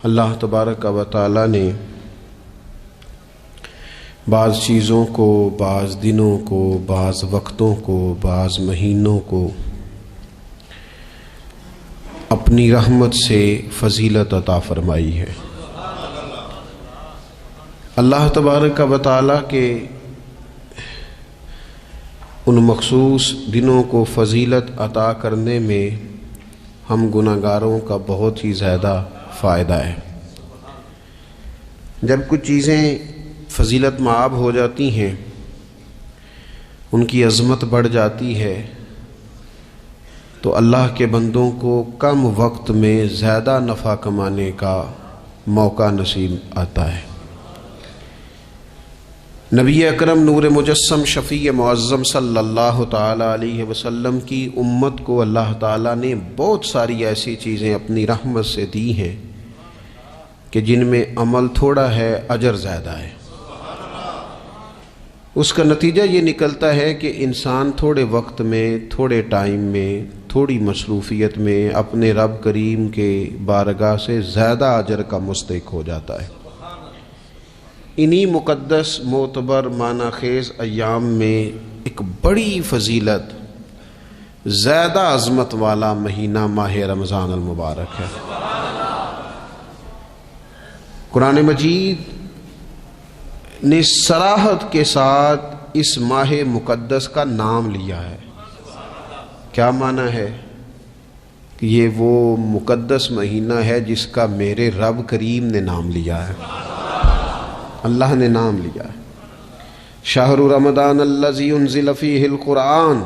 اللہ تبارک و تعالی نے بعض چیزوں کو، بعض دنوں کو، بعض وقتوں کو، بعض مہینوں کو اپنی رحمت سے فضیلت عطا فرمائی ہے۔ اللہ تبارک و تعالی کے ان مخصوص دنوں کو فضیلت عطا کرنے میں ہم گناہگاروں کا بہت ہی زیادہ فائدہ ہے۔ جب کچھ چیزیں فضیلت مآب ہو جاتی ہیں، ان کی عظمت بڑھ جاتی ہے، تو اللہ کے بندوں کو کم وقت میں زیادہ نفع کمانے کا موقع نصیب آتا ہے۔ نبی اکرم نور مجسم شفیع معظم صلی اللہ تعالی علیہ وسلم کی امت کو اللہ تعالیٰ نے بہت ساری ایسی چیزیں اپنی رحمت سے دی ہیں کہ جن میں عمل تھوڑا ہے، اجر زیادہ ہے۔ اس کا نتیجہ یہ نکلتا ہے کہ انسان تھوڑے وقت میں، تھوڑے ٹائم میں، تھوڑی مصروفیت میں اپنے رب کریم کے بارگاہ سے زیادہ اجر کا مستحق ہو جاتا ہے۔ انہی مقدس، معتبر، معنی خیز ایام میں ایک بڑی فضیلت، زیادہ عظمت والا مہینہ ماہ رمضان المبارک ہے۔ قرآن مجید نے صراحت کے ساتھ اس ماہ مقدس کا نام لیا ہے۔ کیا معنی ہے؟ کہ یہ وہ مقدس مہینہ ہے جس کا میرے رب کریم نے نام لیا ہے، اللہ نے نام لیا ہے۔ شہر رمضان الذی انزل فیہ القرآن،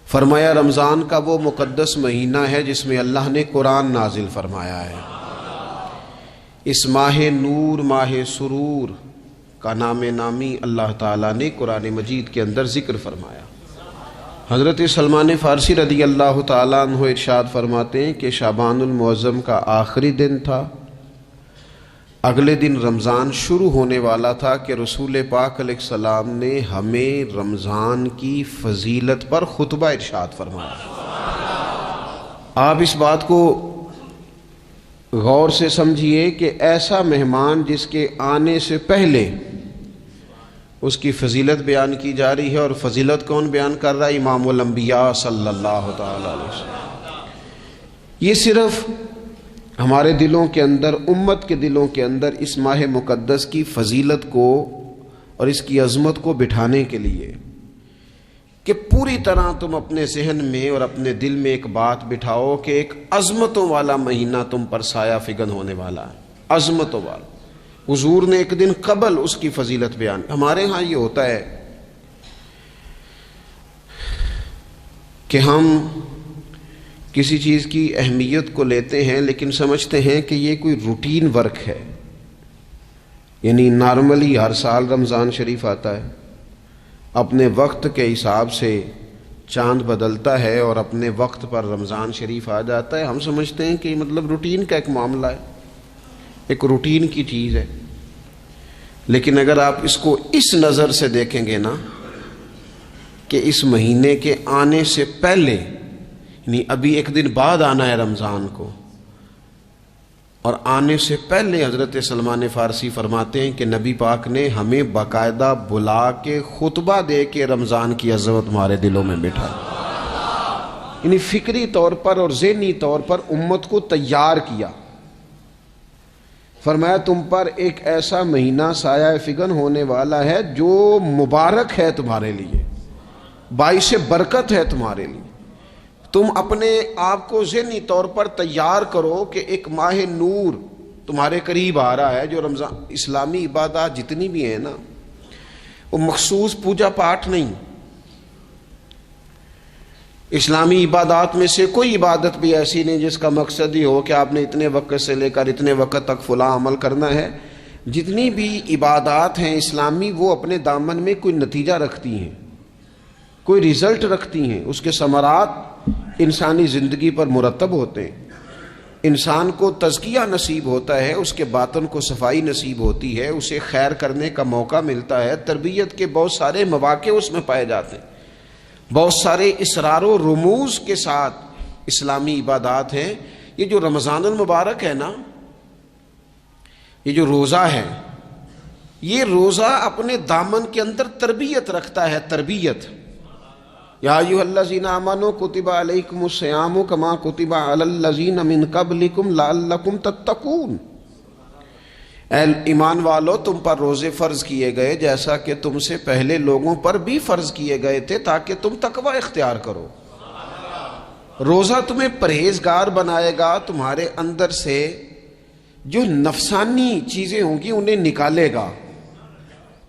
فرمایا رمضان کا وہ مقدس مہینہ ہے جس میں اللہ نے قرآن نازل فرمایا ہے۔ اس ماہ نور، ماہ سرور کا نام نامی اللہ تعالیٰ نے قرآن مجید کے اندر ذکر فرمایا۔ حضرت سلمان فارسی رضی اللہ تعالیٰ عنہ ارشاد فرماتے ہیں کہ شعبان المعظم کا آخری دن تھا، اگلے دن رمضان شروع ہونے والا تھا کہ رسول پاک علیہ السلام نے ہمیں رمضان کی فضیلت پر خطبہ ارشاد فرمایا۔ آپ اس بات کو غور سے سمجھیے کہ ایسا مہمان جس کے آنے سے پہلے اس کی فضیلت بیان کی جا رہی ہے، اور فضیلت کون بیان کر رہا ہے؟ امام الانبیاء صلی اللہ تعالی علیہ وسلم۔ یہ صرف ہمارے دلوں کے اندر، امت کے دلوں کے اندر اس ماہ مقدس کی فضیلت کو اور اس کی عظمت کو بٹھانے کے لیے کہ پوری طرح تم اپنے ذہن میں اور اپنے دل میں ایک بات بٹھاؤ کہ ایک عظمتوں والا مہینہ تم پر سایہ فگن ہونے والا ہے، عظمتوں والا۔ حضور نے ایک دن قبل اس کی فضیلت بیان۔ ہمارے ہاں یہ ہوتا ہے کہ ہم کسی چیز کی اہمیت کو لیتے ہیں لیکن سمجھتے ہیں کہ یہ کوئی روٹین ورک ہے، یعنی نارملی ہر سال رمضان شریف آتا ہے، اپنے وقت کے حساب سے چاند بدلتا ہے اور اپنے وقت پر رمضان شریف آ جاتا ہے۔ ہم سمجھتے ہیں کہ مطلب روٹین کا ایک معاملہ ہے، ایک روٹین کی چیز ہے۔ لیکن اگر آپ اس کو اس نظر سے دیکھیں گے نا کہ اس مہینے کے آنے سے پہلے، یعنی ابھی ایک دن بعد آنا ہے رمضان کو، اور آنے سے پہلے حضرت سلمان فارسی فرماتے ہیں کہ نبی پاک نے ہمیں باقاعدہ بلا کے خطبہ دے کے رمضان کی عظمت ہمارے دلوں میں بٹھا، یعنی فکری طور پر اور ذہنی طور پر امت کو تیار کیا۔ فرمایا تم پر ایک ایسا مہینہ سایہ فگن ہونے والا ہے جو مبارک ہے تمہارے لیے، باعث برکت ہے تمہارے لیے۔ تم اپنے آپ کو ذہنی طور پر تیار کرو کہ ایک ماہ نور تمہارے قریب آ رہا ہے۔ جو رمضان، اسلامی عبادات جتنی بھی ہیں نا، وہ مخصوص پوجا پاٹ نہیں۔ اسلامی عبادات میں سے کوئی عبادت بھی ایسی نہیں جس کا مقصد ہی ہو کہ آپ نے اتنے وقت سے لے کر اتنے وقت تک فلاں عمل کرنا ہے۔ جتنی بھی عبادات ہیں اسلامی، وہ اپنے دامن میں کوئی نتیجہ رکھتی ہیں، کوئی رزلٹ رکھتی ہیں، اس کے ثمرات انسانی زندگی پر مرتب ہوتے ہیں۔ انسان کو تزکیہ نصیب ہوتا ہے، اس کے باطن کو صفائی نصیب ہوتی ہے، اسے خیر کرنے کا موقع ملتا ہے، تربیت کے بہت سارے مواقع اس میں پائے جاتے ہیں، بہت سارے اسرار و رموز کے ساتھ اسلامی عبادات ہیں۔ یہ جو رمضان المبارک ہے نا، یہ جو روزہ ہے، یہ روزہ اپنے دامن کے اندر تربیت رکھتا ہے، تربیت۔ یا ایھا الذین آمنوا کتب علیکم الصیام کما کتب علی الذین من قبلکم لعلکم تتقون۔ اے ایمان والو، تم پر روزے فرض کیے گئے جیسا کہ تم سے پہلے لوگوں پر بھی فرض کیے گئے تھے تاکہ تم تقوی اختیار کرو۔ روزہ تمہیں پرہیزگار بنائے گا، تمہارے اندر سے جو نفسانی چیزیں ہوں گی انہیں نکالے گا،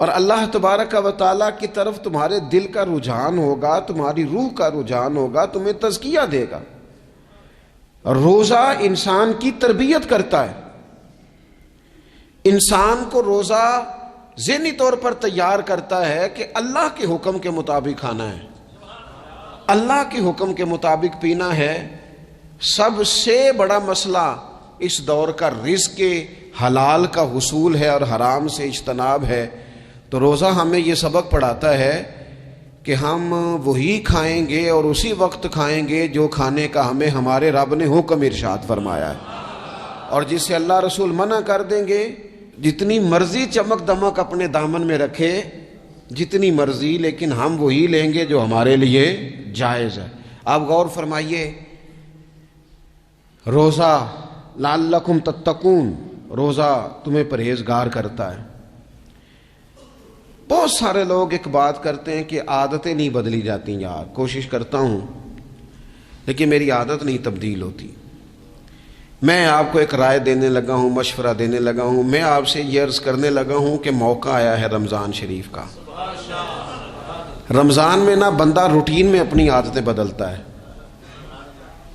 اور اللہ تبارک و تعالیٰ کی طرف تمہارے دل کا رجحان ہوگا، تمہاری روح کا رجحان ہوگا، تمہیں تزکیہ دے گا۔ روزہ انسان کی تربیت کرتا ہے، انسان کو روزہ ذہنی طور پر تیار کرتا ہے کہ اللہ کے حکم کے مطابق کھانا ہے، اللہ کے حکم کے مطابق پینا ہے۔ سب سے بڑا مسئلہ اس دور کا رزق حلال کا حصول ہے اور حرام سے اجتناب ہے۔ تو روزہ ہمیں یہ سبق پڑھاتا ہے کہ ہم وہی کھائیں گے اور اسی وقت کھائیں گے جو کھانے کا ہمیں ہمارے رب نے حکم ارشاد فرمایا ہے، اور جس سے اللہ رسول منع کر دیں گے جتنی مرضی چمک دمک اپنے دامن میں رکھے، جتنی مرضی، لیکن ہم وہی لیں گے جو ہمارے لیے جائز ہے۔ آپ غور فرمائیے، روزہ لعلکم تتقون، روزہ تمہیں پرہیزگار کرتا ہے۔ بہت سارے لوگ ایک بات کرتے ہیں کہ عادتیں نہیں بدلی جاتی، یار کوشش کرتا ہوں لیکن میری عادت نہیں تبدیل ہوتی۔ میں آپ کو ایک رائے دینے لگا ہوں، مشورہ دینے لگا ہوں، میں آپ سے یہ عرض کرنے لگا ہوں کہ موقع آیا ہے رمضان شریف کا۔ رمضان میں نا بندہ روٹین میں اپنی عادتیں بدلتا ہے۔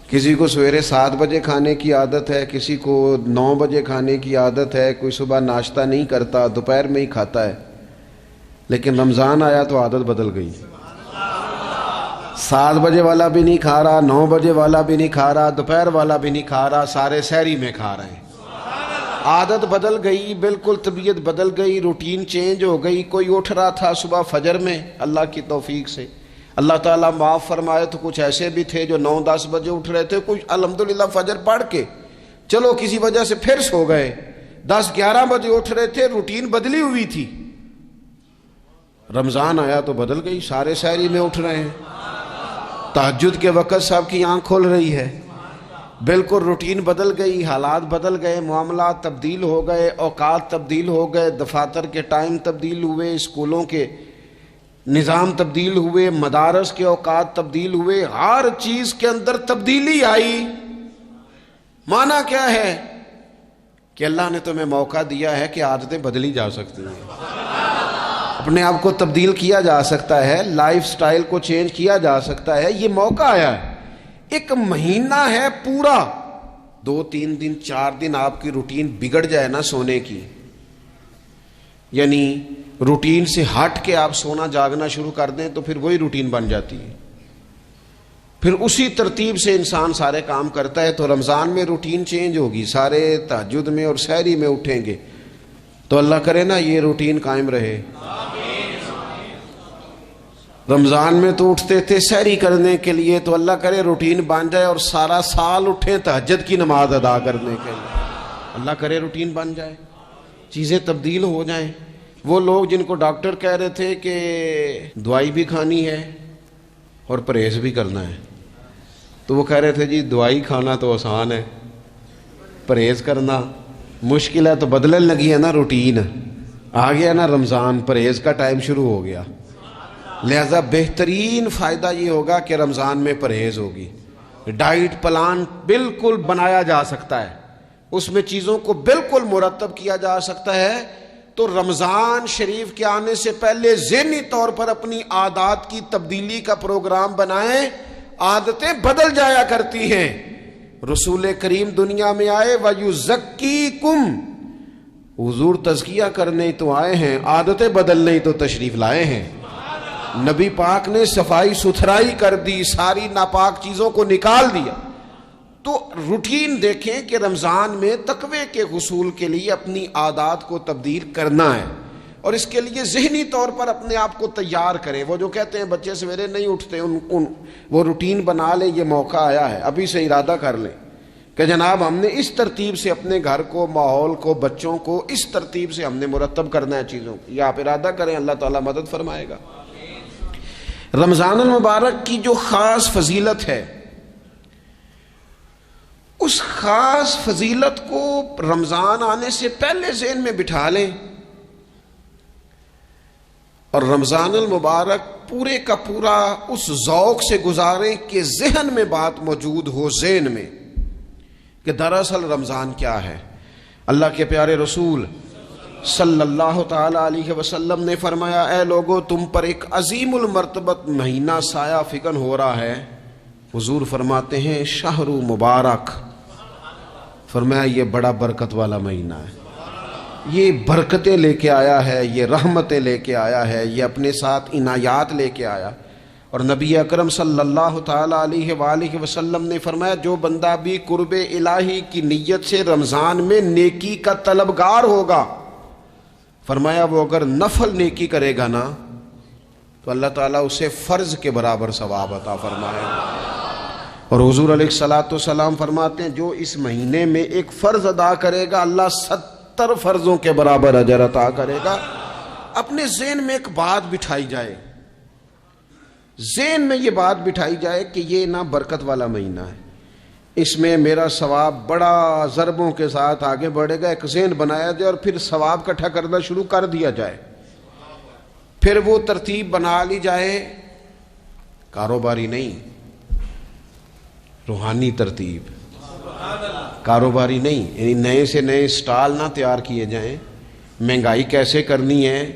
کسی کو سویرے 7 بجے کھانے کی عادت ہے، کسی کو 9 بجے کھانے کی عادت ہے، کوئی صبح ناشتہ نہیں کرتا، دوپہر میں ہی کھاتا ہے۔ لیکن رمضان آیا تو عادت بدل گئی، 7 بجے والا بھی نہیں کھا رہا، 9 بجے والا بھی نہیں کھا رہا، دوپہر والا بھی نہیں کھا رہا، سارے سحری میں کھا رہے ہیں۔ عادت بدل گئی، بالکل طبیعت بدل گئی، روٹین چینج ہو گئی۔ کوئی اٹھ رہا تھا صبح فجر میں، اللہ کی توفیق سے اللہ تعالیٰ معاف فرمائے تو کچھ ایسے بھی تھے جو 9-10 بجے اٹھ رہے تھے، کچھ الحمدللہ فجر پڑھ کے چلو کسی وجہ سے پھر سو گئے، 10-11 بجے اٹھ رہے تھے، روٹین بدلی ہوئی تھی۔ رمضان آیا تو بدل گئی، سارے سحری میں اٹھ رہے ہیں، تہجد کے وقت سب کی آنکھ کھل رہی ہے، بالکل روٹین بدل گئی، حالات بدل گئے، معاملات تبدیل ہو گئے، اوقات تبدیل ہو گئے، دفاتر کے ٹائم تبدیل ہوئے، اسکولوں کے نظام تبدیل ہوئے، مدارس کے اوقات تبدیل ہوئے، ہر چیز کے اندر تبدیلی آئی۔ معنی کیا ہے کہ اللہ نے تمہیں موقع دیا ہے کہ عادتیں بدلی جا سکتی ہیں، اپنے آپ کو تبدیل کیا جا سکتا ہے، لائف سٹائل کو چینج کیا جا سکتا ہے۔ یہ موقع آیا ہے، ایک مہینہ ہے پورا، 2-3 دن 4 دن آپ کی روٹین بگڑ جائے نا سونے کی، یعنی روٹین سے ہٹ کے آپ سونا جاگنا شروع کر دیں تو پھر وہی روٹین بن جاتی ہے، پھر اسی ترتیب سے انسان سارے کام کرتا ہے۔ تو رمضان میں روٹین چینج ہوگی، سارے تہجد میں اور سحری میں اٹھیں گے، تو اللہ کرے نا یہ روٹین قائم رہے۔ رمضان میں تو اٹھتے تھے سحری کرنے کے لیے، تو اللہ کرے روٹین بن جائے اور سارا سال اٹھیں تہجد کی نماز ادا کرنے کے لیے، اللہ کرے روٹین بن جائے، چیزیں تبدیل ہو جائیں۔ وہ لوگ جن کو ڈاکٹر کہہ رہے تھے کہ دوائی بھی کھانی ہے اور پرہیز بھی کرنا ہے، تو وہ کہہ رہے تھے جی دوائی کھانا تو آسان ہے، پرہیز کرنا مشکل ہے، تو بدلنے لگی ہے نا روٹین، آ گیا نا رمضان، پرہیز کا ٹائم شروع ہو گیا۔ لہذا بہترین فائدہ یہ ہوگا کہ رمضان میں پرہیز ہوگی، ڈائٹ پلان بالکل بنایا جا سکتا ہے، اس میں چیزوں کو بالکل مرتب کیا جا سکتا ہے۔ تو رمضان شریف کے آنے سے پہلے ذہنی طور پر اپنی عادات کی تبدیلی کا پروگرام بنائیں، عادتیں بدل جایا کرتی ہیں۔ رسول کریم دنیا میں آئے وَيُزَكِّيكُمْ، حضور تزکیہ کرنے تو آئے ہیں، عادتیں بدلنے تو تشریف لائے ہیں۔ نبی پاک نے صفائی ستھرائی کر دی، ساری ناپاک چیزوں کو نکال دیا۔ تو روٹین دیکھیں کہ رمضان میں تقوی کے حصول کے لیے اپنی عادات کو تبدیل کرنا ہے، اور اس کے لیے ذہنی طور پر اپنے آپ کو تیار کریں۔ وہ جو کہتے ہیں بچے سویرے نہیں اٹھتے، وہ روٹین بنا لیں، یہ موقع آیا ہے، ابھی سے ارادہ کر لیں کہ جناب ہم نے اس ترتیب سے اپنے گھر کو، ماحول کو، بچوں کو اس ترتیب سے ہم نے مرتب کرنا ہے چیزوں کو. یہ آپ ارادہ کریں، اللہ تعالیٰ مدد فرمائے گا. رمضان المبارک کی جو خاص فضیلت ہے، اس خاص فضیلت کو رمضان آنے سے پہلے ذہن میں بٹھا لیں اور رمضان المبارک پورے کا پورا اس ذوق سے گزاریں کہ ذہن میں بات موجود ہو، ذہن میں، کہ دراصل رمضان کیا ہے. اللہ کے پیارے رسول صلی اللہ تعالی علیہ وسلم نے فرمایا، اے لوگو تم پر ایک عظیم المرتبت مہینہ سایہ فکن ہو رہا ہے. حضور فرماتے ہیں شہر مبارک، فرمایا یہ بڑا برکت والا مہینہ ہے، یہ برکتیں لے کے آیا ہے، یہ رحمتیں لے کے آیا ہے، یہ اپنے ساتھ عنایات لے کے آیا. اور نبی اکرم صلی اللہ تعالی علیہ وآلہ وسلم نے فرمایا جو بندہ بھی قرب الہی کی نیت سے رمضان میں نیکی کا طلبگار ہوگا، فرمایا وہ اگر نفل نیکی کرے گا نا تو اللہ تعالیٰ اسے فرض کے برابر ثواب عطا فرمائے گا. اور حضور علیہ الصلوۃ والسلام فرماتے ہیں جو اس مہینے میں ایک فرض ادا کرے گا اللہ 70 فرضوں کے برابر اجر عطا کرے گا. اپنے ذہن میں ایک بات بٹھائی جائے، ذہن میں یہ بات بٹھائی جائے کہ یہ نا برکت والا مہینہ ہے، اس میں میرا ثواب بڑا ضربوں کے ساتھ آگے بڑھے گا. ایک ذہن بنایا جائے اور پھر ثواب اکٹھا کرنا شروع کر دیا جائے. پھر وہ ترتیب بنا لی جائے، کاروباری نہیں، روحانی ترتیب، کاروباری نہیں، یعنی نئے سے نئے سٹال نہ تیار کیے جائیں. مہنگائی کیسے کرنی ہے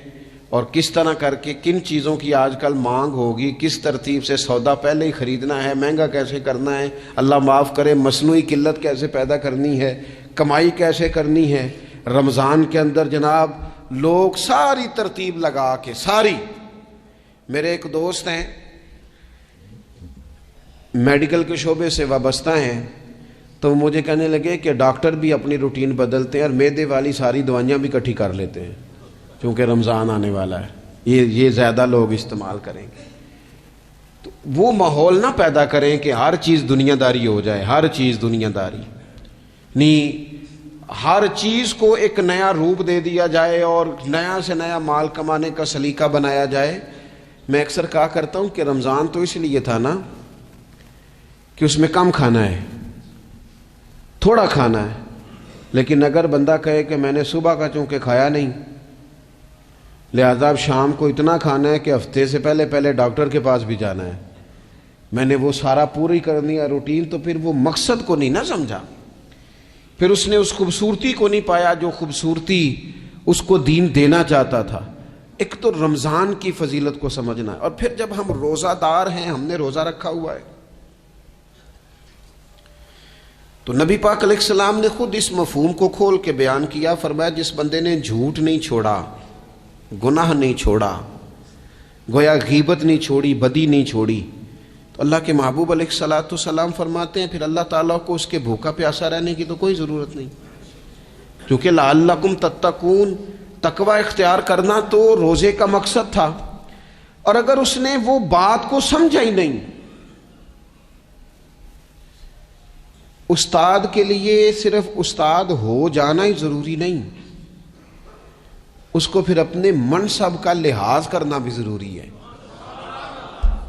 اور کس طرح کر کے کن چیزوں کی آج کل مانگ ہوگی، کس ترتیب سے سودا پہلے ہی خریدنا ہے، مہنگا کیسے کرنا ہے، اللہ معاف کرے مصنوعی قلت کیسے پیدا کرنی ہے، کمائی کیسے کرنی ہے. رمضان کے اندر جناب لوگ ساری ترتیب لگا کے، ساری. میرے ایک دوست ہیں میڈیکل کے شعبے سے وابستہ ہیں، تو مجھے کہنے لگے کہ ڈاکٹر بھی اپنی روٹین بدلتے ہیں اور معدے والی ساری دوائیاں بھی اکٹھی کر لیتے ہیں کیونکہ رمضان آنے والا ہے، یہ زیادہ لوگ استعمال کریں گے. تو وہ ماحول نہ پیدا کریں کہ ہر چیز دنیا داری ہو جائے، ہر چیز دنیا داری نہیں، ہر چیز کو ایک نیا روپ دے دیا جائے اور نیا سے نیا مال کمانے کا سلیقہ بنایا جائے. میں اکثر کہا کرتا ہوں کہ رمضان تو اس لیے تھا نا کہ اس میں کم کھانا ہے، تھوڑا کھانا ہے، لیکن اگر بندہ کہے کہ میں نے صبح کا چونکہ کھایا نہیں لہذا اب شام کو اتنا کھانا ہے کہ ہفتے سے پہلے ڈاکٹر کے پاس بھی جانا ہے، میں نے وہ سارا پوری کرنی ہے روٹین، تو پھر وہ مقصد کو نہیں نہ سمجھا، پھر اس نے اس خوبصورتی کو نہیں پایا جو خوبصورتی اس کو دین دینا چاہتا تھا. ایک تو رمضان کی فضیلت کو سمجھنا ہے، اور پھر جب ہم روزہ دار ہیں، ہم نے روزہ رکھا ہوا ہے، تو نبی پاک علیہ السلام نے خود اس مفہوم کو کھول کے بیان کیا. فرمایا جس بندے نے جھوٹ نہیں چھوڑا، گناہ نہیں چھوڑا، گویا غیبت نہیں چھوڑی، بدی نہیں چھوڑی، تو اللہ کے محبوب علیہ الصلوۃ والسلام فرماتے ہیں پھر اللہ تعالیٰ کو اس کے بھوکا پیاسا رہنے کی تو کوئی ضرورت نہیں، کیونکہ لعلکم تتقون، تقوی اختیار کرنا تو روزے کا مقصد تھا. اور اگر اس نے وہ بات کو سمجھا ہی نہیں، استاد کے لیے صرف استاد ہو جانا ہی ضروری نہیں، اس کو پھر اپنے منصب کا لحاظ کرنا بھی ضروری ہے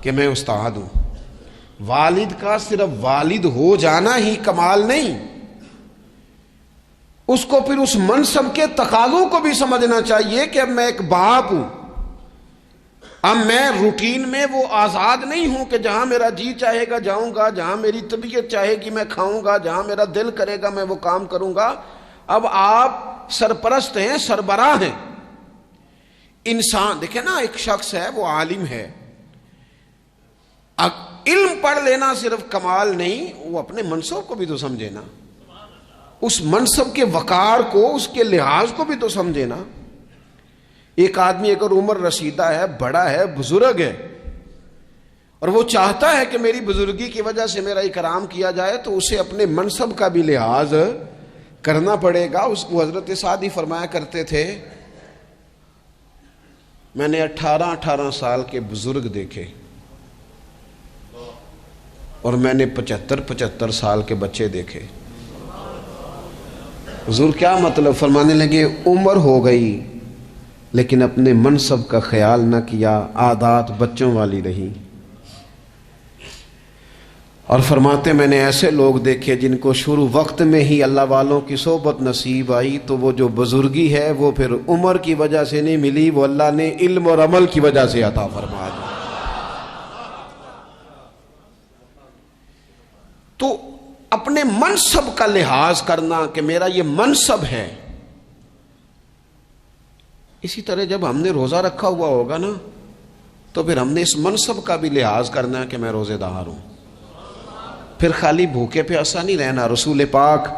کہ میں استاد ہوں. والد کا صرف والد ہو جانا ہی کمال نہیں، اس کو پھر اس منصب کے تقاضوں کو بھی سمجھنا چاہیے کہ اب میں ایک باپ ہوں، اب میں روٹین میں وہ آزاد نہیں ہوں کہ جہاں میرا جی چاہے گا جاؤں گا، جہاں میری طبیعت چاہے گی میں کھاؤں گا، جہاں میرا دل کرے گا میں وہ کام کروں گا. اب آپ سرپرست ہیں، سربراہ ہیں. انسان دیکھیں نا، ایک شخص ہے وہ عالم ہے، علم پڑھ لینا صرف کمال نہیں، وہ اپنے منصب کو بھی تو سمجھے نا، اس منصب کے وقار کو، اس کے لحاظ کو بھی تو سمجھے نا. ایک آدمی اگر عمر رسیدہ ہے، بڑا ہے، بزرگ ہے، اور وہ چاہتا ہے کہ میری بزرگی کی وجہ سے میرا اکرام کیا جائے، تو اسے اپنے منصب کا بھی لحاظ کرنا پڑے گا. اس کو حضرت سعدی فرمایا کرتے تھے میں نے 18 سال کے بزرگ دیکھے اور میں نے 75 سال کے بچے دیکھے. حضور کیا مطلب؟ فرمانے لگے عمر ہو گئی لیکن اپنے منصب کا خیال نہ کیا، عادات بچوں والی رہی۔ اور فرماتے میں نے ایسے لوگ دیکھے جن کو شروع وقت میں ہی اللہ والوں کی صحبت نصیب آئی تو وہ جو بزرگی ہے وہ پھر عمر کی وجہ سے نہیں ملی، وہ اللہ نے علم اور عمل کی وجہ سے عطا فرما دی۔ تو اپنے منصب کا لحاظ کرنا کہ میرا یہ منصب ہے، اسی طرح جب ہم نے روزہ رکھا ہوا ہوگا نا تو پھر ہم نے اس منصب کا بھی لحاظ کرنا ہے کہ میں روزے دار ہوں۔ پھر خالی بھوکے پیاسا نہیں رہنا۔ رسول پاک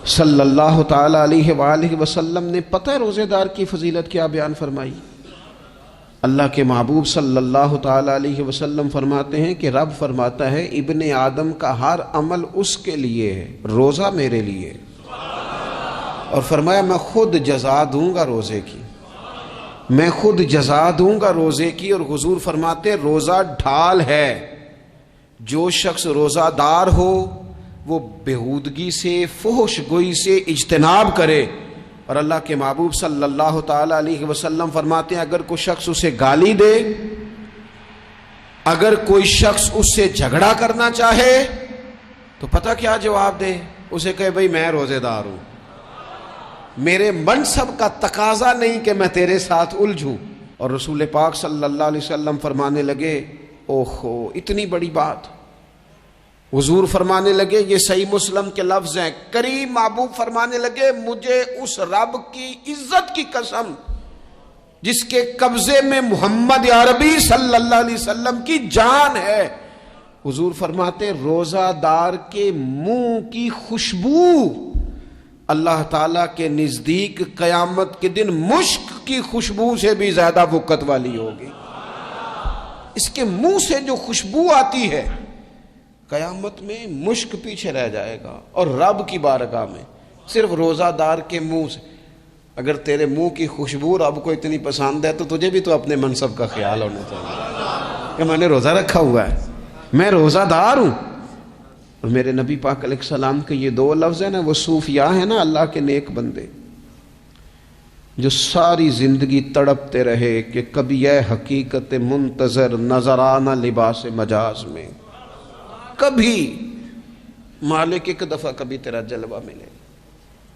صلی اللہ تعالی علیہ وآلہ وسلم نے پتہ ہے روزے دار کی فضیلت کیا بیان فرمائی؟ اللہ کے محبوب صلی اللہ تعالی علیہ وسلم فرماتے ہیں کہ رب فرماتا ہے ابن آدم کا ہر عمل اس کے لیے ہے، روزہ میرے لیے، اور فرمایا میں خود جزا دوں گا روزے کی، میں خود جزا دوں گا روزے کی۔ اور حضور فرماتے ہیں روزہ ڈھال ہے، جو شخص روزہ دار ہو وہ بےہودگی سے، فحش گوئی سے اجتناب کرے۔ اور اللہ کے محبوب صلی اللہ تعالی علیہ وسلم فرماتے ہیں اگر کوئی شخص اسے گالی دے، اگر کوئی شخص اس سے جھگڑا کرنا چاہے تو پتہ کیا جواب دے؟ اسے کہے بھئی میں روزے دار ہوں، میرے منصب کا تقاضا نہیں کہ میں تیرے ساتھ الجھوں۔ اور رسول پاک صلی اللہ علیہ وسلم فرمانے لگے اوہو اتنی بڑی بات۔ حضور فرمانے لگے، یہ صحیح مسلم کے لفظ ہیں، کریم محبوب فرمانے لگے مجھے اس رب کی عزت کی قسم جس کے قبضے میں محمد عربی صلی اللہ علیہ وسلم کی جان ہے، حضور فرماتے روزہ دار کے منہ کی خوشبو اللہ تعالیٰ کے نزدیک قیامت کے دن مشک کی خوشبو سے بھی زیادہ وقت والی ہوگی۔ اس کے منہ سے جو خوشبو آتی ہے قیامت میں مشک پیچھے رہ جائے گا، اور رب کی بارگاہ میں صرف روزہ دار کے منہ سے۔ اگر تیرے منہ کی خوشبو رب کو اتنی پسند ہے تو تجھے بھی تو اپنے منصب کا خیال ہونا چاہیے کہ میں نے روزہ رکھا ہوا ہے، میں روزہ دار ہوں۔ اور میرے نبی پاک علیہ السلام کے یہ دو لفظ ہیں نا، وہ صوفیاء ہیں نا، اللہ کے نیک بندے جو ساری زندگی تڑپتے رہے کہ کبھی یہ حقیقت منتظر نظر آنا لباس مجاز میں، کبھی مالک ایک دفعہ کبھی تیرا جلوہ ملے،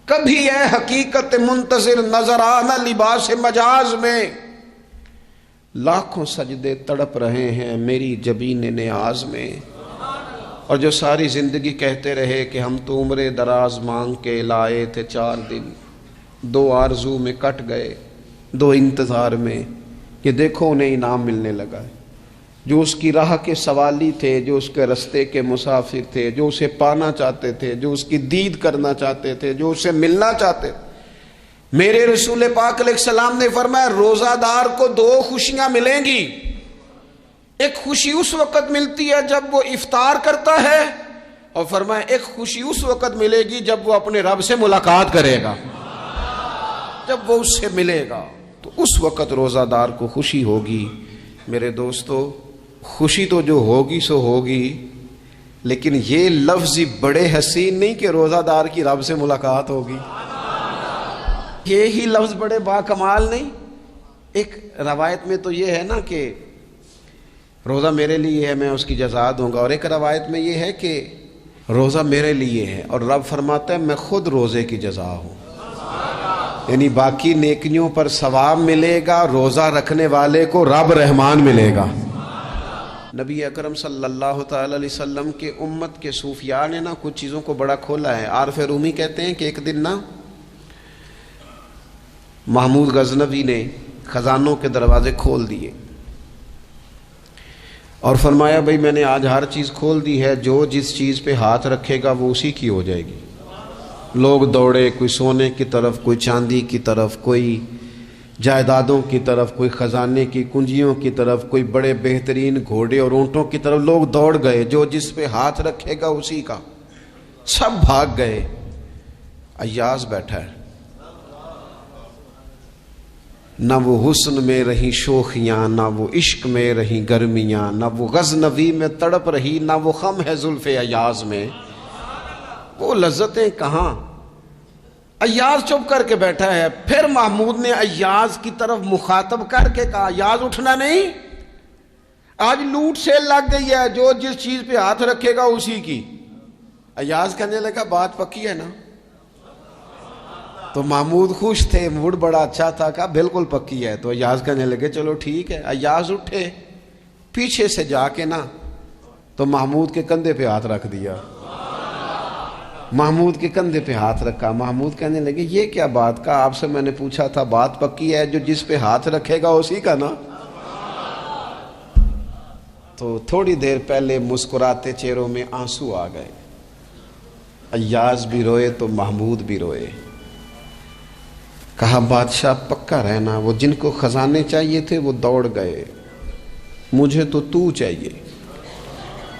کبھی یہ حقیقت منتظر نظر آنا لباس مجاز میں، لاکھوں سجدے تڑپ رہے ہیں میری جبین نیاز میں۔ اور جو ساری زندگی کہتے رہے کہ ہم تو عمر دراز مانگ کے لائے تھے 4 دن، 2 آرزو میں کٹ گئے، 2 انتظار میں، کہ دیکھو انہیں انعام ملنے لگا ہے۔ جو اس کی راہ کے سوالی تھے، جو اس کے رستے کے مسافر تھے، جو اسے پانا چاہتے تھے، جو اس کی دید کرنا چاہتے تھے، جو اسے ملنا چاہتے تھے، میرے رسول پاک علیہ السلام نے فرمایا روزہ دار کو 2 خوشیاں ملیں گی۔ ایک خوشی اس وقت ملتی ہے جب وہ افطار کرتا ہے، اور فرمایا ایک خوشی اس وقت ملے گی جب وہ اپنے رب سے ملاقات کرے گا، جب وہ اس سے ملے گا تو اس وقت روزہ دار کو خوشی ہوگی۔ میرے دوستو خوشی تو جو ہوگی سو ہوگی، لیکن یہ لفظ بڑے حسین نہیں کہ روزہ دار کی رب سے ملاقات ہوگی، یہی لفظ بڑے باکمال نہیں۔ ایک روایت میں تو یہ ہے نا کہ روزہ میرے لیے ہے میں اس کی جزا دوں گا، اور ایک روایت میں یہ ہے کہ روزہ میرے لیے ہے اور رب فرماتا ہے میں خود روزے کی جزا ہوں، یعنی باقی نیکیوں پر ثواب ملے گا، روزہ رکھنے والے کو رب رحمان ملے گا۔ نبی اکرم صلی اللہ تعالی علیہ وسلم کے امت کے صوفیاء نے نا کچھ چیزوں کو بڑا کھولا ہے۔ عارف رومی کہتے ہیں کہ ایک دن نا محمود غزنوی نے خزانوں کے دروازے کھول دیے اور فرمایا بھئی میں نے آج ہر چیز کھول دی ہے، جو جس چیز پہ ہاتھ رکھے گا وہ اسی کی ہو جائے گی۔ لوگ دوڑے، کوئی سونے کی طرف، کوئی چاندی کی طرف، کوئی جائیدادوں کی طرف، کوئی خزانے کی کنجیوں کی طرف، کوئی بڑے بہترین گھوڑے اور اونٹوں کی طرف، لوگ دوڑ گئے، جو جس پہ ہاتھ رکھے گا اسی کا۔ سب بھاگ گئے، ایاز بیٹھا ہے، نہ وہ حسن میں رہی شوخیاں، نہ وہ عشق میں رہی گرمیاں، نہ وہ غزنوی میں تڑپ رہی، نہ وہ خم ہے زلف ایاز میں، وہ لذتیں کہاں۔ ایاز چپ کر کے بیٹھا ہے. پھر محمود نے ایاز کی طرف مخاطب کر کے کہا ایاز اٹھنا نہیں, آج لوٹ سیل لگ گئی ہے, جو جس چیز پہ ہاتھ رکھے گا اسی کی. ایاز کہنے لگا بات پکی ہے نا. تو محمود خوش تھے, موڈ بڑا اچھا تھا, کہا بالکل پکی ہے. تو ایاز کہنے لگے چلو ٹھیک ہے. ایاز اٹھے, پیچھے سے جا کے نا تو محمود کے کندھے پہ ہاتھ رکھ دیا. محمود کے کندھے پہ ہاتھ رکھا. محمود کہنے لگے یہ کیا بات کا, آپ سے میں نے پوچھا تھا بات پکی ہے, جو جس پہ ہاتھ رکھے گا اسی کا نا. تو تھوڑی دیر پہلے مسکراتے چہروں میں آنسو آ گئے. ایاز بھی روئے تو محمود بھی روئے. کہا بادشاہ پکا رہنا, وہ جن کو خزانے چاہیے تھے وہ دوڑ گئے, مجھے تو چاہیے.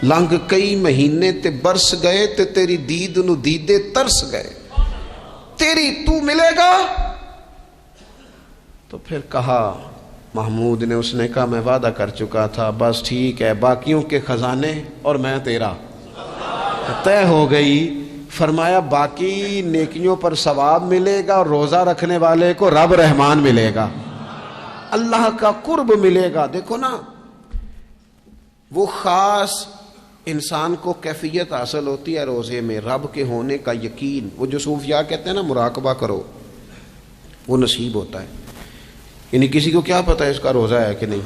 لنگ کئی مہینے تے برس گئے تے تیری دید نو دیدے ترس گئے, تیری تو ملے گا. تو پھر کہا محمود نے, اس نے کہا میں وعدہ کر چکا تھا, بس ٹھیک ہے, باقیوں کے خزانے اور میں تیرا. طے ہو گئی. فرمایا باقی نیکیوں پر ثواب ملے گا, اور روزہ رکھنے والے کو رب رحمان ملے گا, اللہ کا قرب ملے گا. دیکھو نا, وہ خاص انسان کو کیفیت حاصل ہوتی ہے روزے میں, رب کے ہونے کا یقین. وہ جو صوفیاء کہتے ہیں نا مراقبہ کرو, وہ نصیب ہوتا ہے. یعنی کسی کو کیا پتا ہے اس کا روزہ ہے کہ نہیں,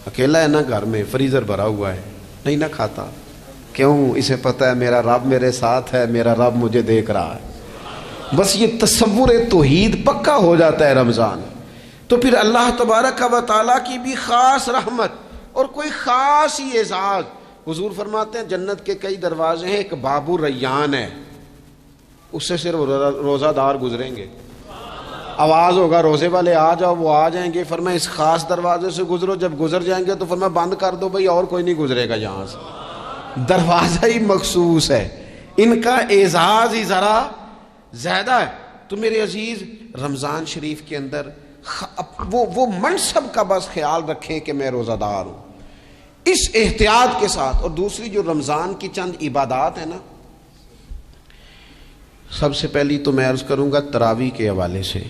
اکیلا ہے نا گھر میں, فریزر بھرا ہوا ہے, نہیں نہ کھاتا. کیوں؟ اسے پتا ہے میرا رب میرے ساتھ ہے, میرا رب مجھے دیکھ رہا ہے. بس یہ تصور توحید پکا ہو جاتا ہے رمضان. تو پھر اللہ تبارک و تعالیٰ کی بھی خاص رحمت اور کوئی خاص ہی اعزاز. حضور فرماتے ہیں جنت کے کئی دروازے ہیں, ایک باب الریان ہے, اس سے صرف روزہ دار گزریں گے. آواز ہوگا روزے والے آ جاؤ, وہ آ جائیں گے. فرمایا اس خاص دروازے سے گزرو, جب گزر جائیں گے تو فرمایا بند کر دو بھائی, اور کوئی نہیں گزرے گا یہاں سے. دروازہ ہی مخصوص ہے, ان کا اعزاز ہی ذرا زیادہ ہے. تو میرے عزیز رمضان شریف کے اندر وہ منصب کا بس خیال رکھیں کہ میں روزہ دار ہوں, اس احتیاط کے ساتھ. اور دوسری جو رمضان کی چند عبادات ہیں نا, سب سے پہلی تو میں عرض کروں گا تراویح کے حوالے سے.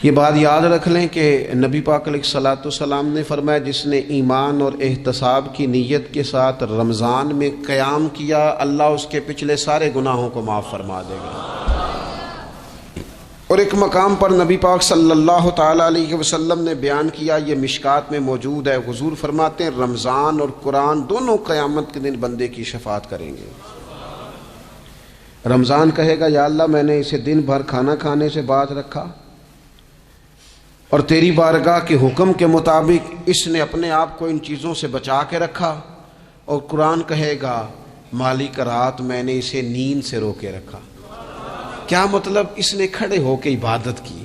یہ بات یاد رکھ لیں کہ نبی پاک علیہ الصلوۃ والسلام نے فرمایا جس نے ایمان اور احتساب کی نیت کے ساتھ رمضان میں قیام کیا, اللہ اس کے پچھلے سارے گناہوں کو معاف فرما دے گا. اور ایک مقام پر نبی پاک صلی اللہ تعالی علیہ وسلم نے بیان کیا, یہ مشکات میں موجود ہے. حضور فرماتے ہیں رمضان اور قرآن دونوں قیامت کے دن بندے کی شفاعت کریں گے. رمضان کہے گا یا اللہ میں نے اسے دن بھر کھانا کھانے سے باز رکھا, اور تیری بارگاہ کے حکم کے مطابق اس نے اپنے آپ کو ان چیزوں سے بچا کے رکھا. اور قرآن کہے گا مالک رات میں نے اسے نیند سے روکے رکھا. کیا مطلب؟ اس نے کھڑے ہو کے عبادت کی.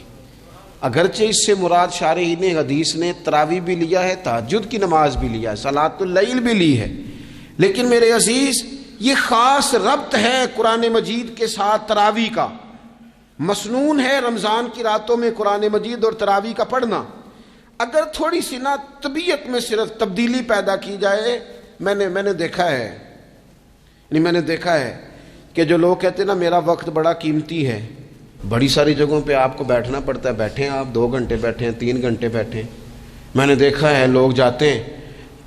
اگرچہ اس سے مراد شارحین حدیث نے تراویح بھی لیا ہے, تہجد کی نماز بھی لیا ہے, صلاۃ اللیل بھی لی ہے, لیکن میرے عزیز یہ خاص ربط ہے قرآن مجید کے ساتھ تراویح کا. مسنون ہے رمضان کی راتوں میں قرآن مجید اور تراویح کا پڑھنا. اگر تھوڑی سی نا طبیعت میں صرف تبدیلی پیدا کی جائے, میں نے دیکھا ہے کہ جو لوگ کہتے ہیں نا میرا وقت بڑا قیمتی ہے, بڑی ساری جگہوں پہ آپ کو بیٹھنا پڑتا ہے, بیٹھیں آپ 2 گھنٹے بیٹھیں, 3 گھنٹے بیٹھیں. میں نے دیکھا ہے لوگ جاتے ہیں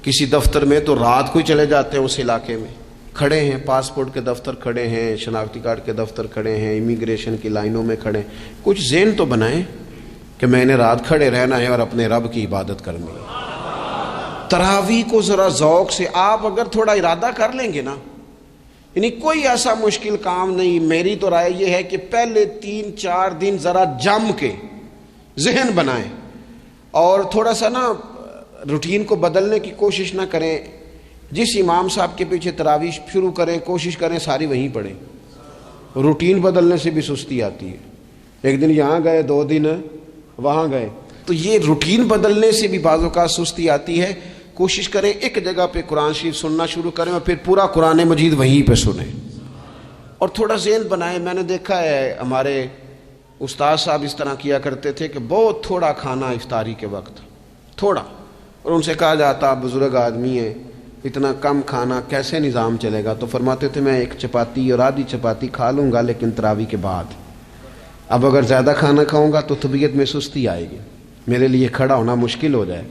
کسی دفتر میں تو رات کو ہی چلے جاتے ہیں اس علاقے میں, کھڑے ہیں, پاسپورٹ کے دفتر کھڑے ہیں, شناختی کارڈ کے دفتر کھڑے ہیں, امیگریشن کی لائنوں میں کھڑے ہیں. کچھ ذہن تو بنائیں کہ میں نے رات کھڑے رہنا ہے اور اپنے رب کی عبادت کرنی ہے. تراویح کو ذرا ذوق سے آپ اگر تھوڑا ارادہ کر لیں گے نا, یعنی کوئی ایسا مشکل کام نہیں. میری تو رائے یہ ہے کہ پہلے 3-4 دن ذرا جم کے ذہن بنائیں, اور تھوڑا سا نا روٹین کو بدلنے کی کوشش نہ کریں. جس امام صاحب کے پیچھے تراویح شروع کریں, کوشش کریں ساری وہیں پڑھیں. روٹین بدلنے سے بھی سستی آتی ہے. ایک دن یہاں گئے, 2 دن وہاں گئے, تو یہ روٹین بدلنے سے بھی بعض اوقات سستی آتی ہے. کوشش کریں ایک جگہ پہ قرآن شریف سننا شروع کریں اور پھر پورا قرآن مجید وہیں پہ سنیں, اور تھوڑا ذہن بنائیں. میں نے دیکھا ہے ہمارے استاد صاحب اس طرح کیا کرتے تھے کہ بہت تھوڑا کھانا افطاری کے وقت, تھوڑا, اور ان سے کہا جاتا آپ بزرگ آدمی ہیں, اتنا کم کھانا کیسے نظام چلے گا؟ تو فرماتے تھے میں ایک چپاتی اور آدھی چپاتی کھا لوں گا لیکن تراوی کے بعد. اب اگر زیادہ کھانا کھاؤں گا تو طبیعت میں سستی آئے گی، میرے لیے کھڑا ہونا مشکل ہو جائے.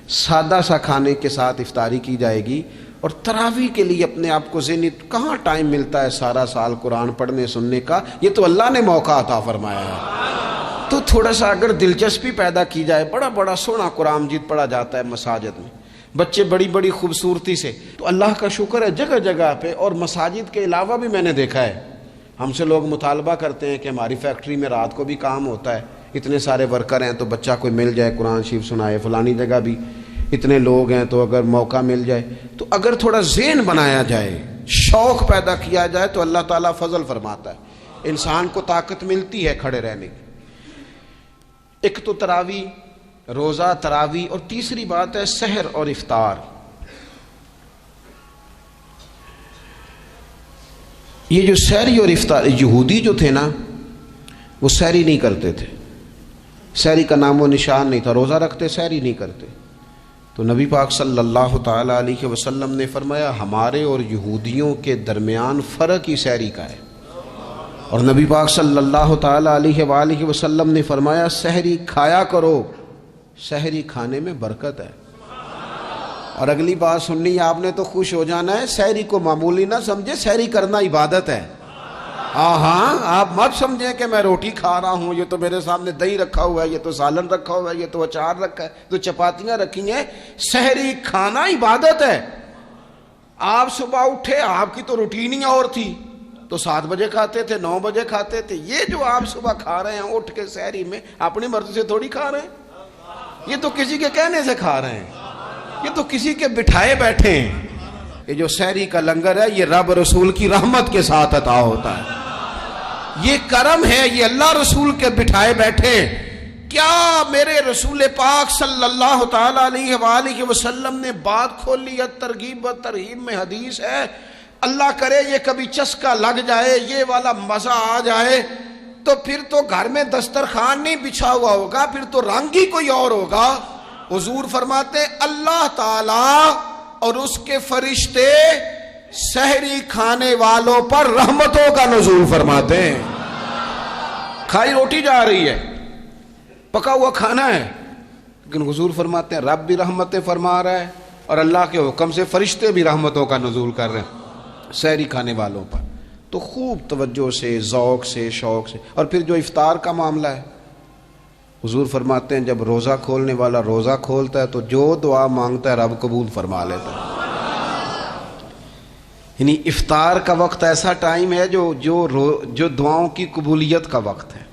سادہ سا کھانے کے ساتھ افطاری کی جائے گی. اور تراوی کے لیے اپنے آپ کو ذہنی کہاں ٹائم ملتا ہے سارا سال قرآن پڑھنے سننے کا؟ یہ تو اللہ نے موقع عطا فرمایا ہے. تو تھوڑا سا اگر دلچسپی پیدا کی جائے، بڑا بڑا سونا قرآن مجید پڑھا جاتا ہے مساجد میں، بچے بڑی بڑی خوبصورتی سے، تو اللہ کا شکر ہے جگہ جگہ پہ. اور مساجد کے علاوہ بھی میں نے دیکھا ہے، ہم سے لوگ مطالبہ کرتے ہیں کہ ہماری فیکٹری میں رات کو بھی کام ہوتا ہے، اتنے سارے ورکر ہیں تو بچہ کوئی مل جائے قرآن شریف سنائے، فلانی جگہ بھی اتنے لوگ ہیں تو اگر موقع مل جائے تو اگر تھوڑا ذہن بنایا جائے، شوق پیدا کیا جائے تو اللہ تعالیٰ فضل فرماتا ہے، انسان کو طاقت ملتی ہے کھڑے رہنے کی. ایک تو تراوی، روزہ، تراوی، اور تیسری بات ہے سحر اور افطار. یہ جو سحری اور افطار، یہودی جو تھے نا وہ سحری نہیں کرتے تھے، سحری کا نام و نشان نہیں تھا، روزہ رکھتے سحری نہیں کرتے. تو نبی پاک صلی اللہ تعالی علیہ وسلم نے فرمایا ہمارے اور یہودیوں کے درمیان فرق ہی سحری کا ہے. اور نبی پاک صلی اللہ تعالی علیہ وآلہ وسلم نے فرمایا سحری کھایا کرو، سحری کھانے میں برکت ہے. اور اگلی بات سننی آپ نے تو خوش ہو جانا ہے، سحری کو معمولی نہ سمجھے، سحری کرنا عبادت ہے. ہاں آپ مت سمجھیں کہ میں روٹی کھا رہا ہوں، یہ تو میرے سامنے دہی رکھا ہوا ہے، یہ تو سالن رکھا ہوا ہے، یہ تو اچار رکھا ہے، تو چپاتیاں رکھی ہیں. سحری کھانا عبادت ہے. آپ صبح اٹھے، آپ کی تو روٹین ہی اور تھی، تو 7 بجے کھاتے تھے، 9 بجے کھاتے تھے. یہ جو آپ صبح کھا رہے ہیں اٹھ کے سحری میں، اپنی مرضی سے تھوڑی کھا رہے ہیں، یہ تو کسی کے کہنے سے کھا رہے ہیں، یہ تو کسی کے بٹھائے بیٹھے ہیں. یہ جو سحری کا لنگر ہے یہ رب رسول کی رحمت کے ساتھ عطا ہوتا ہے، یہ کرم ہے، یہ اللہ رسول کے بٹھائے بیٹھے. کیا میرے رسول پاک صلی اللہ تعالی علیہ وآلہ وسلم نے بات کھولی ہے، ترغیب و ترہیب میں حدیث ہے. اللہ کرے یہ کبھی چسکا لگ جائے، یہ والا مزہ آ جائے تو پھر تو گھر میں دسترخوان نہیں بچھا ہوا ہوگا، پھر تو رنگ ہی کوئی اور ہوگا. حضور فرماتے ہیں اللہ تعالی اور اس کے فرشتے سحری کھانے والوں پر رحمتوں کا نزول فرماتے ہیں. کھائی روٹی جا رہی ہے، پکا ہوا کھانا ہے، لیکن حضور فرماتے ہیں رب بھی رحمتیں فرما رہا ہے اور اللہ کے حکم سے فرشتے بھی رحمتوں کا نزول کر رہے ہیں سحری کھانے والوں پر. تو خوب توجہ سے، ذوق سے، شوق سے. اور پھر جو افطار کا معاملہ ہے، حضور فرماتے ہیں جب روزہ کھولنے والا روزہ کھولتا ہے تو جو دعا مانگتا ہے رب قبول فرما لیتا ہے. یعنی افطار کا وقت ایسا ٹائم ہے جو دعاؤں کی قبولیت کا وقت ہے.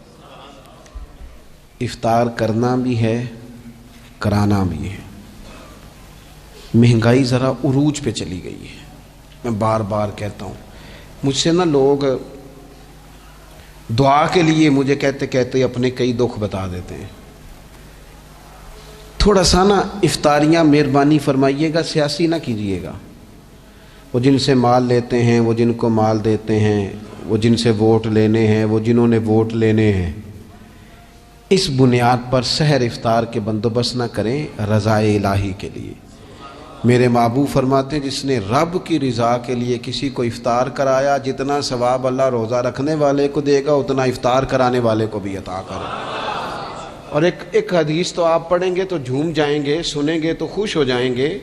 افطار کرنا بھی ہے، کرانا بھی ہے. مہنگائی ذرا عروج پہ چلی گئی ہے، میں بار بار کہتا ہوں. مجھ سے نا لوگ دعا کے لیے مجھے کہتے کہتے اپنے کئی دکھ بتا دیتے ہیں. تھوڑا سا نا افطاریاں مہربانی فرمائیے گا سیاسی نہ کیجیے گا. وہ جن سے مال لیتے ہیں، وہ جن کو مال دیتے ہیں، وہ جن سے ووٹ لینے ہیں، وہ جنہوں نے ووٹ لینے ہیں، اس بنیاد پر سحر افطار کے بندوبست نہ کریں رضا الہی کے لیے. میرے محبوب فرماتے ہیں جس نے رب کی رضا کے لیے کسی کو افطار کرایا، جتنا ثواب اللہ روزہ رکھنے والے کو دے گا اتنا افطار کرانے والے کو بھی عطا کرے. اور ایک حدیث تو آپ پڑھیں گے تو جھوم جائیں گے، سنیں گے تو خوش ہو جائیں گے.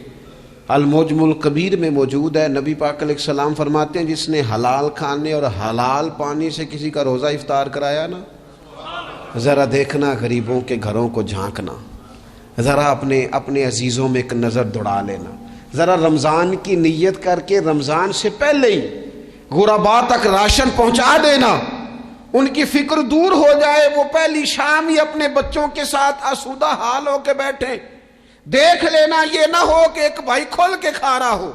المعجم الکبیر میں موجود ہے. نبی پاک علیہ السلام فرماتے ہیں جس نے حلال کھانے اور حلال پانی سے کسی کا روزہ افطار کرایا نا، ذرا دیکھنا غریبوں کے گھروں کو جھانکنا، ذرا اپنے عزیزوں میں ایک نظر دوڑا لینا، ذرا رمضان کی نیت کر کے رمضان سے پہلے ہی غرباء تک راشن پہنچا دینا، ان کی فکر دور ہو جائے. وہ پہلی شام ہی اپنے بچوں کے ساتھ آسودہ حال ہو کے بیٹھیں. دیکھ لینا یہ نہ ہو کہ ایک بھائی کھول کے کھا رہا ہو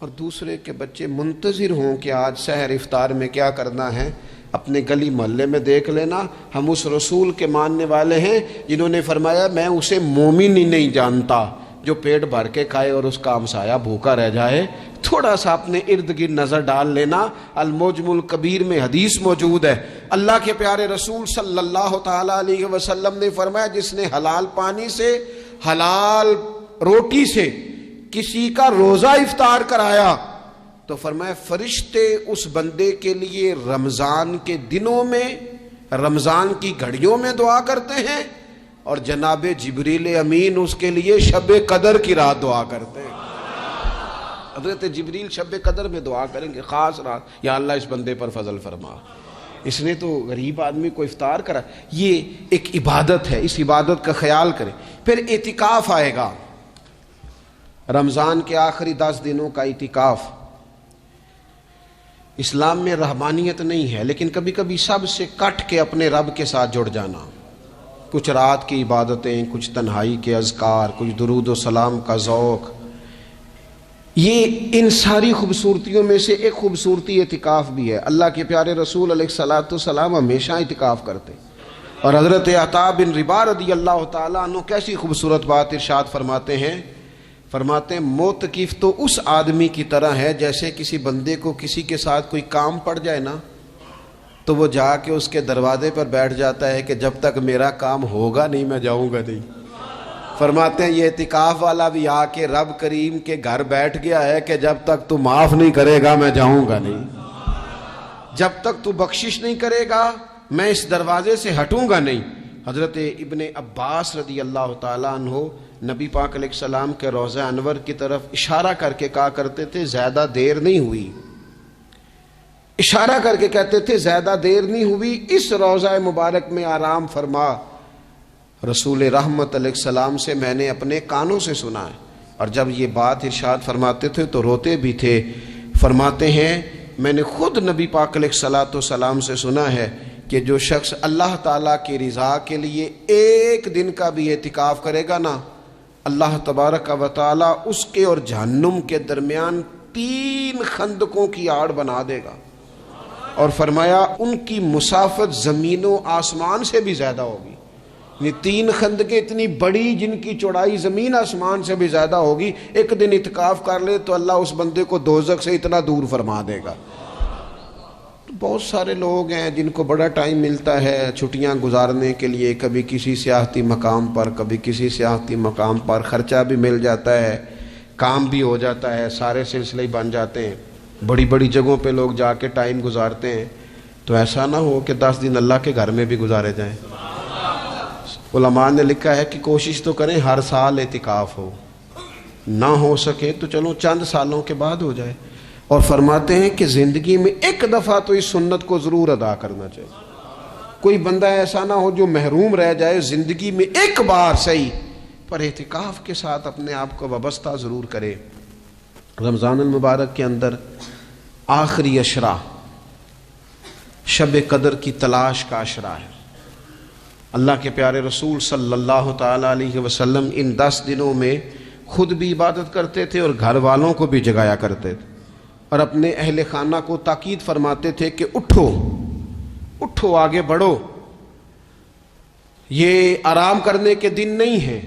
اور دوسرے کے بچے منتظر ہوں کہ آج سحر افطار میں کیا کرنا ہے. اپنے گلی محلے میں دیکھ لینا. ہم اس رسول کے ماننے والے ہیں جنہوں نے فرمایا میں اسے مومن ہی نہیں جانتا جو پیٹ بھر کے کھائے اور اس کا ہمسایہ بھوکا رہ جائے. تھوڑا سا اپنے ارد گرد نظر ڈال لینا. المعجم الکبیر میں حدیث موجود ہے. اللہ کے پیارے رسول صلی اللہ تعالی علیہ وسلم نے فرمایا جس نے حلال پانی سے، حلال روٹی سے کسی کا روزہ افطار کرایا تو فرمایا فرشتے اس بندے کے لیے رمضان کے دنوں میں، رمضان کی گھڑیوں میں دعا کرتے ہیں، اور جناب جبریل امین اس کے لیے شب قدر کی رات دعا کرتے ہیں۔ حضرت جبریل شب قدر میں دعا کریں گے، خاص رات، یا اللہ اس بندے پر فضل فرما، اس نے تو غریب آدمی کو افطار کرا۔ یہ ایک عبادت ہے، اس عبادت کا خیال کریں۔ پھر اعتکاف آئے گا، رمضان کے آخری 10 دنوں کا اعتکاف۔ اسلام میں رہبانیت نہیں ہے، لیکن کبھی کبھی سب سے کٹ کے اپنے رب کے ساتھ جڑ جانا، کچھ رات کی عبادتیں، کچھ تنہائی کے اذکار، کچھ درود و سلام کا ذوق، یہ ان ساری خوبصورتیوں میں سے ایک خوبصورتی اعتکاف بھی ہے۔ اللہ کے پیارے رسول علیہ الصلوۃ والسلام ہمیشہ اعتکاف کرتے، اور حضرت عطا بن رباح رضی اللہ تعالیٰ عنہ کیسی خوبصورت بات ارشاد فرماتے ہیں، فرماتے ہیں معتکف تو اس آدمی کی طرح ہے جیسے کسی بندے کو کسی کے ساتھ کوئی کام پڑ جائے نا تو وہ جا کے اس کے دروازے پر بیٹھ جاتا ہے کہ جب تک میرا کام ہوگا نہیں میں جاؤں گا نہیں۔ فرماتے ہیں یہ اعتکاف والا بھی آ کے رب کریم کے گھر بیٹھ گیا ہے کہ جب تک تو معاف نہیں کرے گا میں جاؤں گا نہیں، جب تک تو بخشش نہیں کرے گا میں اس دروازے سے ہٹوں گا نہیں۔ حضرت ابن عباس رضی اللہ تعالیٰ عنہ نبی پاک علیہ السلام کے روضہ انور کی طرف اشارہ کر کے کہا کرتے تھے زیادہ دیر نہیں ہوئی، اشارہ کر کے کہتے تھے زیادہ دیر نہیں ہوئی، اس روضہ مبارک میں آرام فرما۔ رسول رحمت علیہ السلام سے میں نے اپنے کانوں سے سنا ہے، اور جب یہ بات ارشاد فرماتے تھے تو روتے بھی تھے۔ فرماتے ہیں میں نے خود نبی پاک علیہ الصلوۃ والسلام سے سنا ہے کہ جو شخص اللہ تعالیٰ کی رضا کے لیے ایک دن کا بھی اعتکاف کرے گا نا، اللہ تبارک و تعالیٰ اس کے اور جہنم کے درمیان 3 خندقوں کی آڑ بنا دے گا، اور فرمایا ان کی مسافت زمین و آسمان سے بھی زیادہ ہوگی۔ یہ 3 خندقیں اتنی بڑی جن کی چوڑائی زمین آسمان سے بھی زیادہ ہوگی، ایک دن اعتکاف کر لے تو اللہ اس بندے کو دوزخ سے اتنا دور فرما دے گا۔ بہت سارے لوگ ہیں جن کو بڑا ٹائم ملتا ہے چھٹیاں گزارنے کے لیے، کبھی کسی سیاحتی مقام پر، کبھی کسی سیاحتی مقام پر، خرچہ بھی مل جاتا ہے، کام بھی ہو جاتا ہے، سارے سلسلے ہی بن جاتے ہیں، بڑی بڑی جگہوں پہ لوگ جا کے ٹائم گزارتے ہیں۔ تو ایسا نہ ہو کہ 10 دن اللہ کے گھر میں بھی گزارے جائیں۔ علماء نے لکھا ہے کہ کوشش تو کریں ہر سال اعتکاف ہو، نہ ہو سکے تو چلو چند سالوں کے بعد ہو جائے، اور فرماتے ہیں کہ زندگی میں ایک دفعہ تو اس سنت کو ضرور ادا کرنا چاہیے۔ کوئی بندہ ایسا نہ ہو جو محروم رہ جائے، زندگی میں ایک بار صحیح پر اعتکاف کے ساتھ اپنے آپ کو وابستہ ضرور کرے۔ رمضان المبارک کے اندر آخری عشرہ شب قدر کی تلاش کا عشرہ ہے۔ اللہ کے پیارے رسول صلی اللہ تعالیٰ علیہ وسلم ان 10 دنوں میں خود بھی عبادت کرتے تھے اور گھر والوں کو بھی جگایا کرتے تھے، اور اپنے اہل خانہ کو تاکید فرماتے تھے کہ اٹھو اٹھو، آگے بڑھو، یہ آرام کرنے کے دن نہیں ہیں۔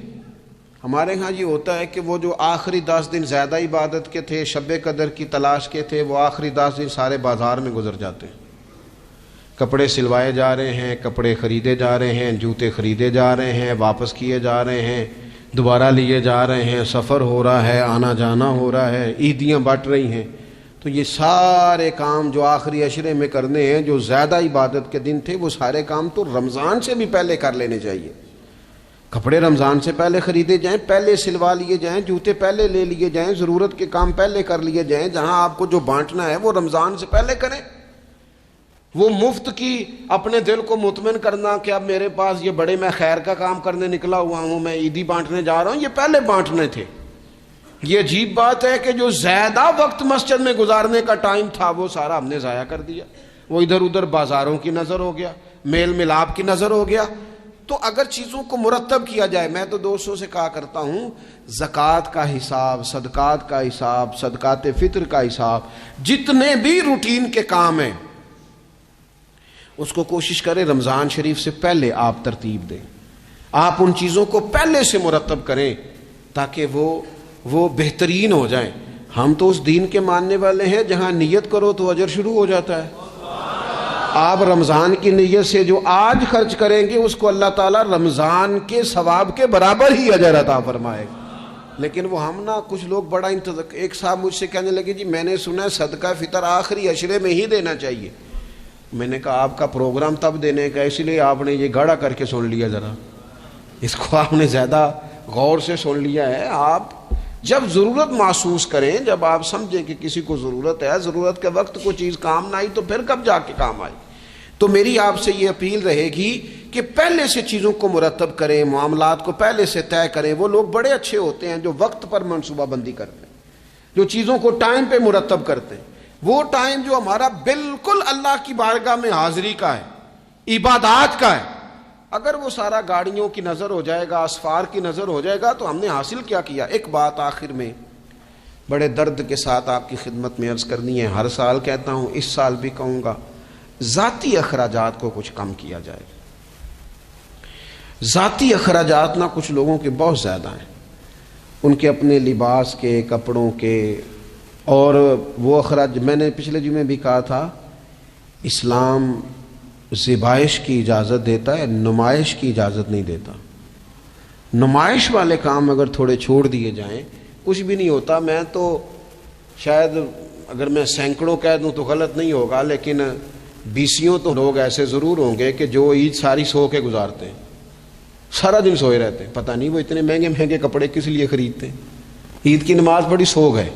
ہمارے ہاں یہ ہوتا ہے کہ وہ جو آخری 10 دن زیادہ عبادت کے تھے، شب قدر کی تلاش کے تھے، وہ آخری 10 دن سارے بازار میں گزر جاتے ہیں، کپڑے سلوائے جا رہے ہیں، کپڑے خریدے جا رہے ہیں، جوتے خریدے جا رہے ہیں، واپس کیے جا رہے ہیں، دوبارہ لیے جا رہے ہیں، سفر ہو رہا ہے، آنا جانا ہو رہا ہے، عیدیاں بٹ رہی ہیں۔ تو یہ سارے کام جو آخری عشرے میں کرنے ہیں، جو زیادہ عبادت کے دن تھے، وہ سارے کام تو رمضان سے بھی پہلے کر لینے چاہیے۔ کپڑے رمضان سے پہلے خریدے جائیں، پہلے سلوا لیے جائیں، جوتے پہلے لے لیے جائیں، ضرورت کے کام پہلے کر لیے جائیں، جہاں آپ کو جو بانٹنا ہے وہ رمضان سے پہلے کریں۔ وہ مفت کی اپنے دل کو مطمئن کرنا کہ اب میرے پاس یہ بڑے میں خیر کا کام کرنے نکلا ہوا ہوں، میں عیدی بانٹنے جا رہا ہوں، یہ پہلے بانٹنے تھے۔ یہ عجیب بات ہے کہ جو زیادہ وقت مسجد میں گزارنے کا ٹائم تھا وہ سارا ہم نے ضائع کر دیا، وہ ادھر ادھر بازاروں کی نظر ہو گیا، میل ملاپ کی نظر ہو گیا۔ تو اگر چیزوں کو مرتب کیا جائے، میں تو دوستوں سے کہا کرتا ہوں زکوٰۃ کا حساب، صدقات کا حساب، صدقات فطر کا حساب، جتنے بھی روٹین کے کام ہیں اس کو کوشش کریں رمضان شریف سے پہلے آپ ترتیب دیں، آپ ان چیزوں کو پہلے سے مرتب کریں تاکہ وہ بہترین ہو جائیں۔ ہم تو اس دین کے ماننے والے ہیں جہاں نیت کرو تو اجر شروع ہو جاتا ہے۔ آپ رمضان کی نیت سے جو آج خرچ کریں گے اس کو اللہ تعالیٰ رمضان کے ثواب کے برابر ہی اجر عطا فرمائے گا۔ لیکن وہ ہم نا کچھ لوگ بڑا ایک صاحب مجھ سے کہنے لگے جی میں نے سنا ہے صدقہ فطر آخری عشرے میں ہی دینا چاہیے. میں نے کہا آپ کا پروگرام تب دینے کا اس لیے آپ نے یہ گاڑا کر کے سن لیا, ذرا اس کو آپ نے زیادہ غور سے سن لیا ہے. آپ جب ضرورت محسوس کریں, جب آپ سمجھیں کہ کسی کو ضرورت ہے, ضرورت کے وقت کوئی چیز کام نہ آئی تو پھر کب جا کے کام آئی. تو میری آپ سے یہ اپیل رہے گی کہ پہلے سے چیزوں کو مرتب کریں, معاملات کو پہلے سے طے کریں. وہ لوگ بڑے اچھے ہوتے ہیں جو وقت پر منصوبہ بندی کرتے ہیں, جو چیزوں کو ٹائم پہ مرتب کرتے ہیں. وہ ٹائم جو ہمارا بالکل اللہ کی بارگاہ میں حاضری کا ہے, عبادات کا ہے, اگر وہ سارا گاڑیوں کی نظر ہو جائے گا, اسفار کی نظر ہو جائے گا, تو ہم نے حاصل کیا کیا. ایک بات آخر میں بڑے درد کے ساتھ آپ کی خدمت میں عرض کرنی ہے, ہر سال کہتا ہوں, اس سال بھی کہوں گا, ذاتی اخراجات کو کچھ کم کیا جائے. ذاتی اخراجات نہ کچھ لوگوں کے بہت زیادہ ہیں, ان کے اپنے لباس کے, کپڑوں کے, اور وہ اخراج. میں نے پچھلے جمعے بھی کہا تھا, اسلام ذبائش کی اجازت دیتا ہے, نمائش کی اجازت نہیں دیتا. نمائش والے کام اگر تھوڑے چھوڑ دیے جائیں کچھ بھی نہیں ہوتا. میں تو شاید اگر میں سینکڑوں کہہ دوں تو غلط نہیں ہوگا, لیکن بیسیوں تو لوگ ایسے ضرور ہوں گے کہ جو عید ساری سو کے گزارتے ہیں, سارا دن سوئے رہتے ہیں. پتہ نہیں وہ اتنے مہنگے مہنگے کپڑے کس لیے خریدتے ہیں. عید کی نماز پڑھی, سو گئے,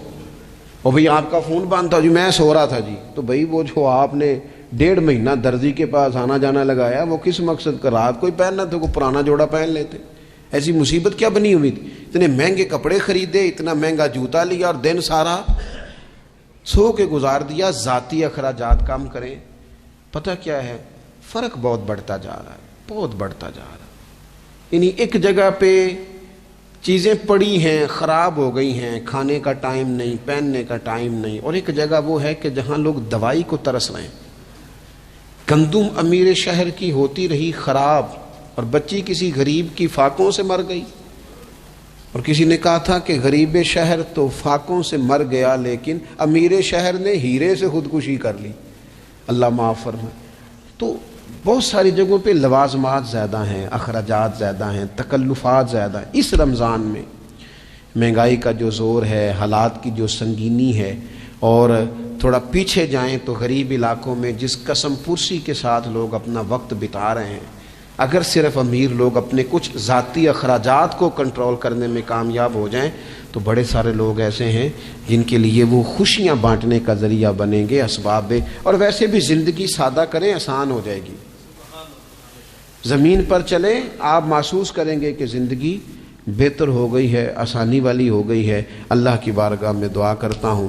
اور بھئی آپ کا فون بند تھا جی, میں سو رہا تھا جی. تو بھئی وہ جو آپ نے 1.5 مہینہ درزی کے پاس آنا جانا لگایا, وہ کس مقصد کا؟ رات کوئی پہننا تھا, کوئی پرانا جوڑا پہن لیتے. ایسی مصیبت کیا بنی ہوئی تھی؟ اتنے مہنگے کپڑے خریدے, اتنا مہنگا جوتا لیا, اور دن سارا سو کے گزار دیا. ذاتی اخراجات کم کریں. پتہ کیا ہے, فرق بہت بڑھتا جا رہا ہے, بہت بڑھتا جا رہا ہے. یعنی ایک جگہ پہ چیزیں پڑی ہیں, خراب ہو گئی ہیں, کھانے کا ٹائم نہیں, پہننے کا ٹائم نہیں, اور ایک جگہ وہ ہے کہ جہاں لوگ دوائی کو ترس رہے ہیں. گندم امیر شہر کی ہوتی رہی خراب, اور بچی کسی غریب کی فاقوں سے مر گئی. اور کسی نے کہا تھا کہ غریب شہر تو فاقوں سے مر گیا, لیکن امیر شہر نے ہیرے سے خودکشی کر لی, اللہ معاف فرمائے. تو بہت ساری جگہوں پہ لوازمات زیادہ ہیں, اخراجات زیادہ ہیں, تکلفات زیادہ ہیں. اس رمضان میں مہنگائی کا جو زور ہے, حالات کی جو سنگینی ہے, اور تھوڑا پیچھے جائیں تو غریب علاقوں میں جس قسم پرسی کے ساتھ لوگ اپنا وقت بتا رہے ہیں, اگر صرف امیر لوگ اپنے کچھ ذاتی اخراجات کو کنٹرول کرنے میں کامیاب ہو جائیں تو بڑے سارے لوگ ایسے ہیں جن کے لیے وہ خوشیاں بانٹنے کا ذریعہ بنیں گے, اسباب. اور ویسے بھی زندگی سادہ کریں, آسان ہو جائے گی. زمین پر چلیں, آپ محسوس کریں گے کہ زندگی بہتر ہو گئی ہے, آسانی والی ہو گئی ہے. اللہ کی بارگاہ میں دعا کرتا ہوں